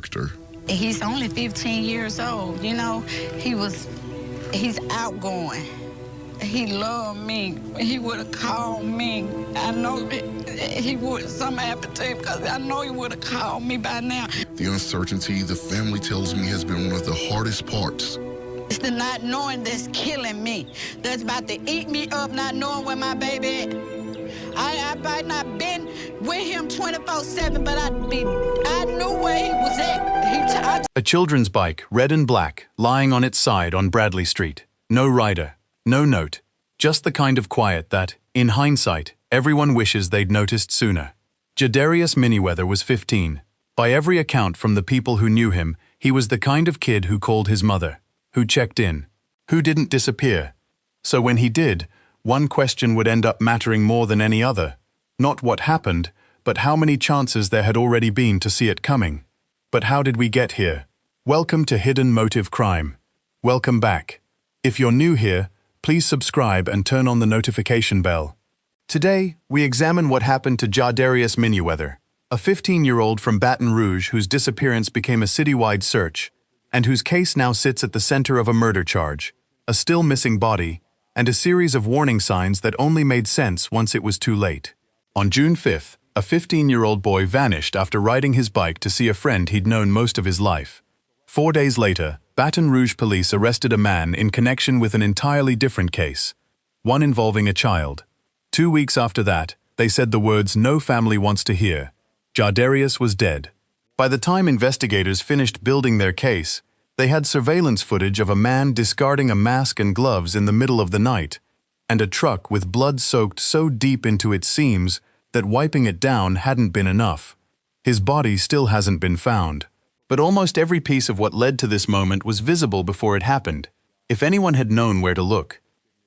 character. He's only 15 years old, you know. He's outgoing. He loved me. He would have called me. I know he would, some appetite, because I know he would have called me by now. The uncertainty, the family tells me, has been one of the hardest parts. It's the not knowing that's killing me. That's about to eat me up, not knowing where my baby is. I might not been with him 24/7, but I knew where he was at. A children's bike, red and black, lying on its side on Bradley Street. No rider, no note. Just the kind of quiet that, in hindsight, everyone wishes they'd noticed sooner. Jadarius Minnieweather was 15. By every account from the people who knew him, he was the kind of kid who called his mother, who checked in, who didn't disappear. So when he did, one question would end up mattering more than any other. Not what happened, but how many chances there had already been to see it coming. But how did we get here? Welcome to Hidden Motive Crime. Welcome back. If you're new here, please subscribe and turn on the notification bell. Today, we examine what happened to Jadarius Minnieweather, a 15-year-old from Baton Rouge whose disappearance became a citywide search, and whose case now sits at the center of a murder charge, a still missing body, and a series of warning signs that only made sense once it was too late. On June 5th, a 15-year-old boy vanished after riding his bike to see a friend he'd known most of his life. 4 days later, Baton Rouge police arrested a man in connection with an entirely different case, one involving a child. 2 weeks after that, they said the words no family wants to hear. Jadarius was dead. By the time investigators finished building their case, they had surveillance footage of a man discarding a mask and gloves in the middle of the night, and a truck with blood soaked so deep into its seams that wiping it down hadn't been enough. His body still hasn't been found. But almost every piece of what led to this moment was visible before it happened. If anyone had known where to look.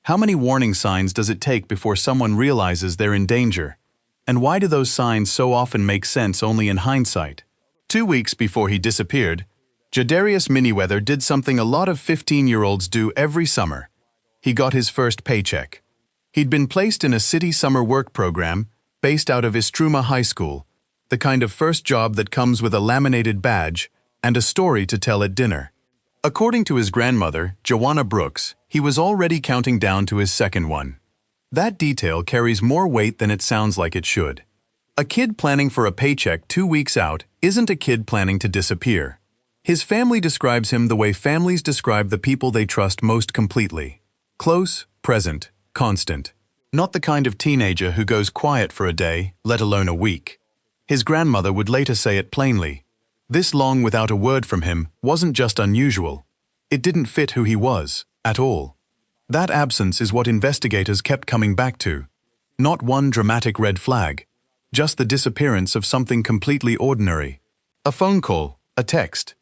How many warning signs does it take before someone realizes they're in danger? And why do those signs so often make sense only in hindsight? 2 weeks before he disappeared, Jadarius Minnieweather did something a lot of 15-year-olds do every summer. He got his first paycheck. He'd been placed in a city summer work program based out of Istruma High School, the kind of first job that comes with a laminated badge and a story to tell at dinner. According to his grandmother, Joanna Brooks, he was already counting down to his second one. That detail carries more weight than it sounds like it should. A kid planning for a paycheck 2 weeks out isn't a kid planning to disappear. His family describes him the way families describe the people they trust most completely. Close, present, constant. Not the kind of teenager who goes quiet for a day, let alone a week. His grandmother would later say it plainly. This long without a word from him wasn't just unusual. It didn't fit who he was, at all. That absence is what investigators kept coming back to. Not one dramatic red flag, just the disappearance of something completely ordinary. A phone call, a text.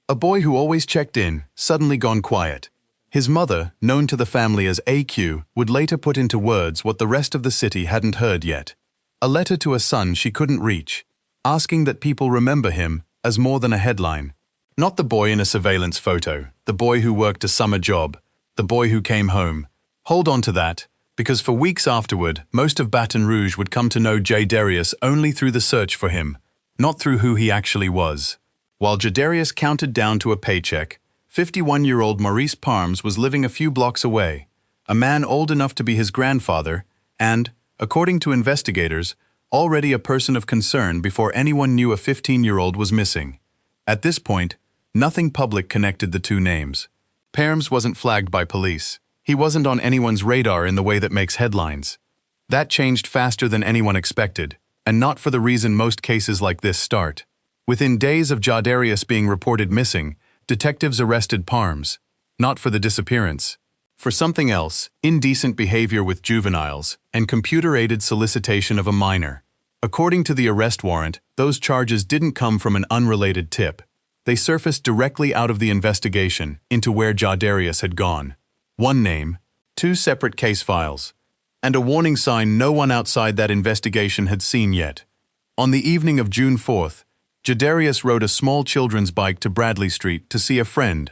A boy who always checked in, suddenly gone quiet. His mother, known to the family as AQ, would later put into words what the rest of the city hadn't heard yet. A letter to a son she couldn't reach, asking that people remember him as more than a headline. Not the boy in a surveillance photo, the boy who worked a summer job, the boy who came home. Hold on to that, because for weeks afterward, most of Baton Rouge would come to know Jadarius only through the search for him, not through who he actually was. While Jadarius counted down to a paycheck, 51-year-old Maurice Parms was living a few blocks away, a man old enough to be his grandfather and, according to investigators, already a person of concern before anyone knew a 15-year-old was missing. At this point, nothing public connected the two names. Parms wasn't flagged by police. He wasn't on anyone's radar in the way that makes headlines. That changed faster than anyone expected, and not for the reason most cases like this start. Within days of Jadarius being reported missing, detectives arrested Parms, not for the disappearance. For something else, indecent behavior with juveniles, and computer-aided solicitation of a minor. According to the arrest warrant, those charges didn't come from an unrelated tip. They surfaced directly out of the investigation into where Jadarius had gone. One name, 2 separate case files, and a warning sign no one outside that investigation had seen yet. On the evening of June 4th, Jadarius rode a small children's bike to Bradley Street to see a friend,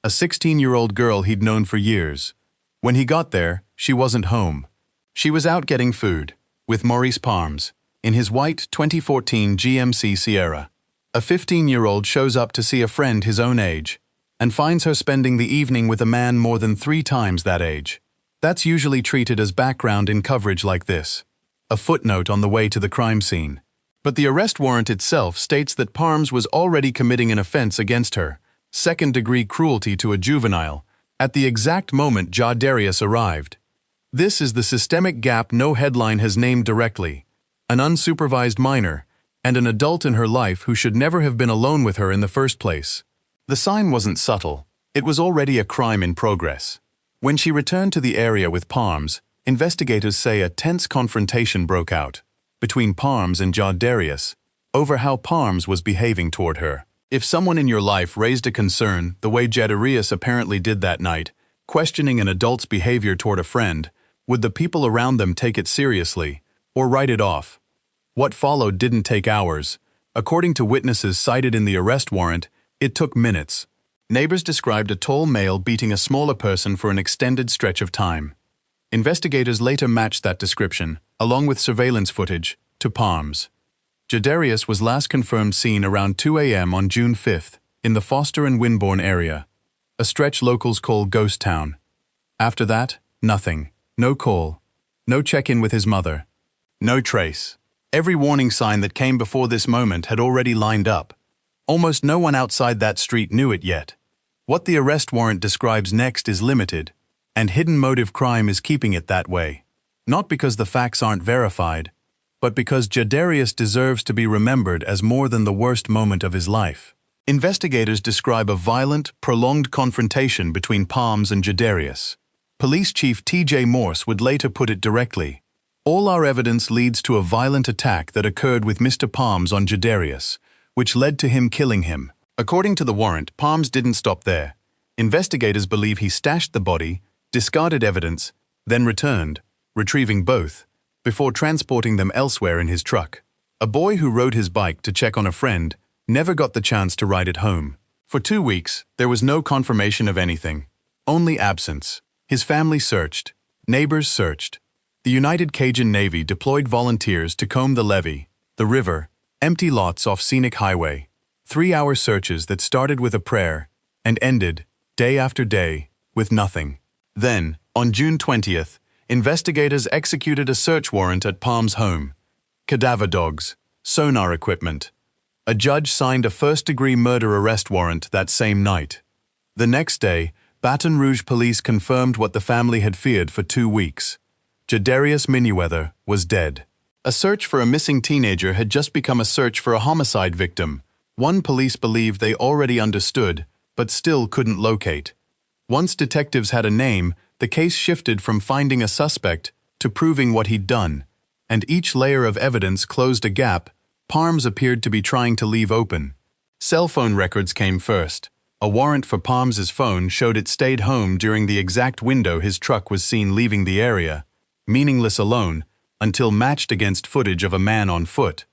a 16-year-old girl he'd known for years. When he got there, she wasn't home. She was out getting food, with Maurice Parms, in his white 2014 GMC Sierra. A 15-year-old shows up to see a friend his own age and finds her spending the evening with a man more than 3 times that age. That's usually treated as background in coverage like this, a footnote on the way to the crime scene. But the arrest warrant itself states that Parms was already committing an offense against her, second-degree cruelty to a juvenile, at the exact moment Jadarius arrived. This is the systemic gap no headline has named directly: an unsupervised minor, and an adult in her life who should never have been alone with her in the first place. The sign wasn't subtle. It was already a crime in progress. When she returned to the area with Parms, investigators say a tense confrontation broke out between Parms and Jadarius over how Parms was behaving toward her. If someone in your life raised a concern the way Jadarius apparently did that night, questioning an adult's behavior toward a friend, would the people around them take it seriously or write it off? What followed didn't take hours. According to witnesses cited in the arrest warrant, it took minutes. Neighbors described a tall male beating a smaller person for an extended stretch of time. Investigators later matched that description, along with surveillance footage, to Parms. Jadarius was last confirmed seen around 2 a.m. on June 5th in the Foster and Winbourne area, a stretch locals call Ghost Town. After that, nothing. No call. No check-in with his mother. No trace. Every warning sign that came before this moment had already lined up. Almost no one outside that street knew it yet. What the arrest warrant describes next is limited, and hidden motive crime is keeping it that way. Not because the facts aren't verified, but because Jadarius deserves to be remembered as more than the worst moment of his life. Investigators describe a violent, prolonged confrontation between Parms and Jadarius. Police Chief T.J. Morse would later put it directly: "All our evidence leads to a violent attack that occurred with Mr. Parms on Jadarius, which led to him killing him." According to the warrant, Parms didn't stop there. Investigators believe he stashed the body, discarded evidence, then returned, retrieving both, before transporting them elsewhere in his truck. A boy who rode his bike to check on a friend never got the chance to ride it home. For 2 weeks, there was no confirmation of anything, only absence. His family searched. Neighbors searched. The United Cajun Navy deployed volunteers to comb the levee, the river, empty lots off scenic highway. 3-hour searches that started with a prayer and ended, day after day, with nothing. Then, on June 20th, investigators executed a search warrant at Parms' home. Cadaver dogs, sonar equipment. A judge signed a first-degree murder arrest warrant that same night. The next day, Baton Rouge police confirmed what the family had feared for 2 weeks. Jadarius Minnieweather was dead. A search for a missing teenager had just become a search for a homicide victim, one police believed they already understood, but still couldn't locate. Once detectives had a name, the case shifted from finding a suspect to proving what he'd done, and each layer of evidence closed a gap Parms appeared to be trying to leave open. Cell phone records came first. A warrant for Parms's phone showed it stayed home during the exact window his truck was seen leaving the area, meaningless alone, until matched against footage of a man on foot.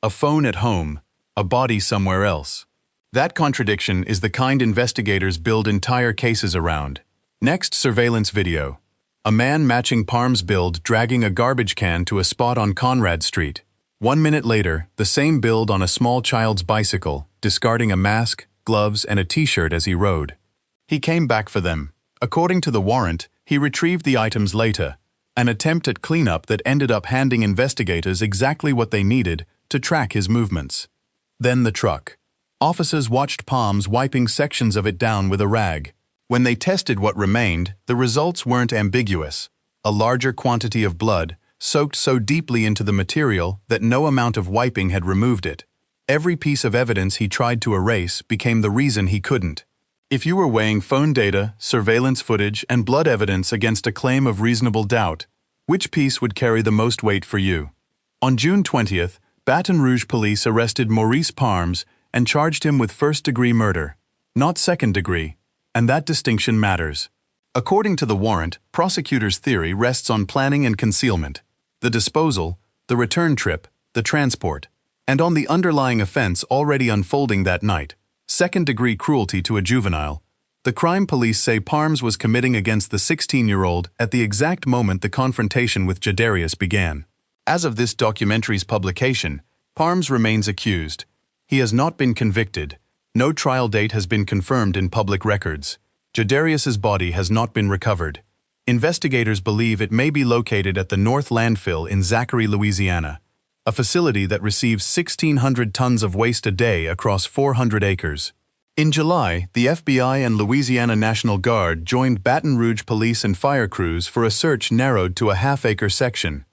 A phone at home, a body somewhere else. That contradiction is the kind investigators build entire cases around. Next, surveillance video. A man matching Parms' build dragging a garbage can to a spot on Conrad Street. 1 minute later, the same build on a small child's bicycle, discarding a mask, gloves, and a t-shirt as he rode. He came back for them. According to the warrant, he retrieved the items later, an attempt at cleanup that ended up handing investigators exactly what they needed to track his movements. Then the truck. Officers watched Parms wiping sections of it down with a rag. When they tested what remained, the results weren't ambiguous. A larger quantity of blood, soaked so deeply into the material that no amount of wiping had removed it. Every piece of evidence he tried to erase became the reason he couldn't. If you were weighing phone data, surveillance footage, and blood evidence against a claim of reasonable doubt, which piece would carry the most weight for you? On June 20th, Baton Rouge police arrested Maurice Parms and charged him with first-degree murder, not second-degree, and that distinction matters. According to the warrant, prosecutors' theory rests on planning and concealment, the disposal, the return trip, the transport, and on the underlying offense already unfolding that night, second-degree cruelty to a juvenile. The crime police say Parms was committing against the 16-year-old at the exact moment the confrontation with Jadarius began. As of this documentary's publication, Parms remains accused. He has not been convicted. No trial date has been confirmed in public records. Jadarius's body has not been recovered. Investigators believe it may be located at the North Landfill in Zachary, Louisiana, a facility that receives 1,600 tons of waste a day across 400 acres. In July, the FBI and Louisiana National Guard joined Baton Rouge police and fire crews for a search narrowed to a half-acre section.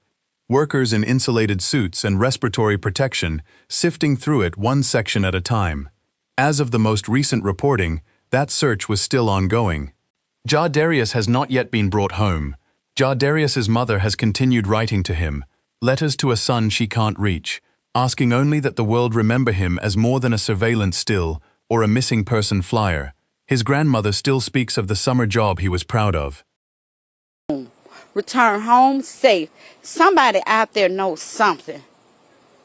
Workers in insulated suits and respiratory protection sifting through it one section at a time. As of the most recent reporting, that search was still ongoing. Jadarius has not yet been brought home. Jadarius's mother has continued writing to him, letters to a son she can't reach, asking only that the world remember him as more than a surveillance still or a missing person flyer. His grandmother still speaks of the summer job he was proud of. Return home safe. Somebody out there knows something.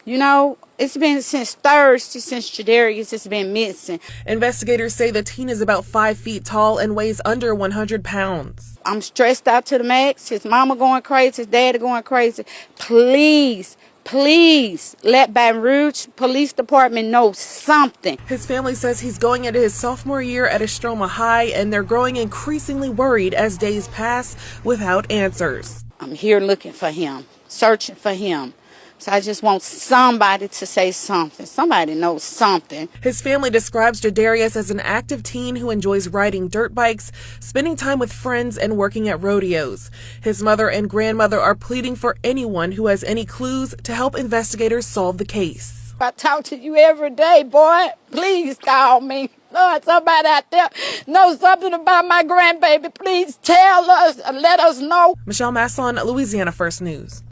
You know, it's been since Thursday, since Jadarius has been missing. Investigators say the teen is about 5 feet tall and weighs under 100 pounds. I'm stressed out to the max. His mama going crazy, his daddy going crazy. Please, please let Baton Rouge Police Department know something. His family says he's going into his sophomore year at Estroma High, and they're growing increasingly worried as days pass without answers. I'm here looking for him, searching for him. So I just want somebody to say something. Somebody knows something. His family describes Jadarius as an active teen who enjoys riding dirt bikes, spending time with friends, and working at rodeos. His mother and grandmother are pleading for anyone who has any clues to help investigators solve the case. I talk to you every day, boy. Please call me. Lord, somebody out there knows something about my grandbaby. Please tell us, let us know. Michelle Masson, Louisiana First News.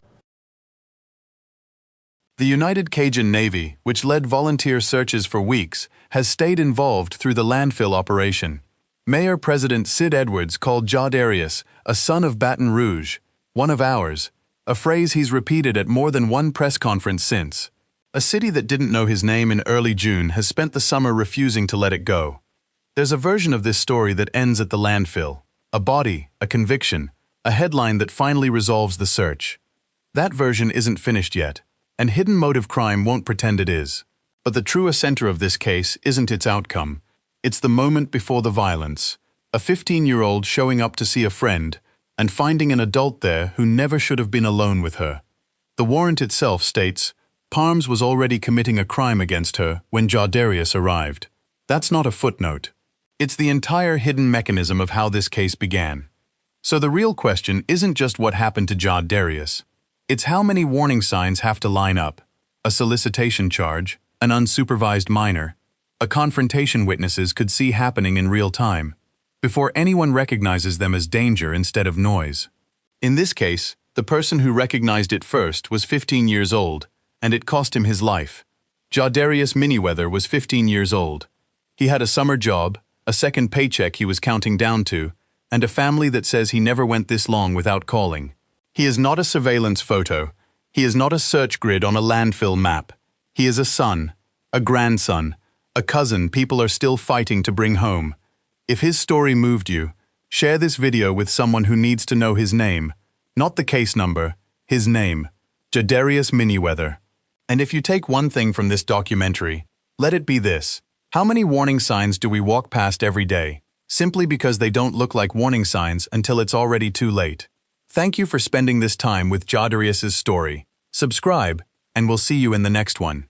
The United Cajun Navy, which led volunteer searches for weeks, has stayed involved through the landfill operation. Mayor-President Sid Edwards called Jadarius a son of Baton Rouge, one of ours, a phrase he's repeated at more than one press conference since. A city that didn't know his name in early June has spent the summer refusing to let it go. There's a version of this story that ends at the landfill. A body, a conviction, a headline that finally resolves the search. That version isn't finished yet, and hidden motive crime won't pretend it is. But the true center of this case isn't its outcome. It's the moment before the violence. A 15-year-old showing up to see a friend and finding an adult there who never should have been alone with her. The warrant itself states, Parms was already committing a crime against her when Jadarius arrived. That's not a footnote. It's the entire hidden mechanism of how this case began. So the real question isn't just what happened to Jadarius. It's how many warning signs have to line up. A solicitation charge, an unsupervised minor, a confrontation witnesses could see happening in real time, before anyone recognizes them as danger instead of noise. In this case, the person who recognized it first was 15 years old, and it cost him his life. Jadarius Minnieweather was 15 years old. He had a summer job, a second paycheck he was counting down to, and a family that says he never went this long without calling. He is not a surveillance photo. He is not a search grid on a landfill map. He is a son, a grandson, a cousin people are still fighting to bring home. If his story moved you, share this video with someone who needs to know his name, not the case number, his name, Jadarius Minnieweather. And if you take one thing from this documentary, let it be this. How many warning signs do we walk past every day, simply because they don't look like warning signs until it's already too late? Thank you for spending this time with Jadarius's story. Subscribe, and we'll see you in the next one.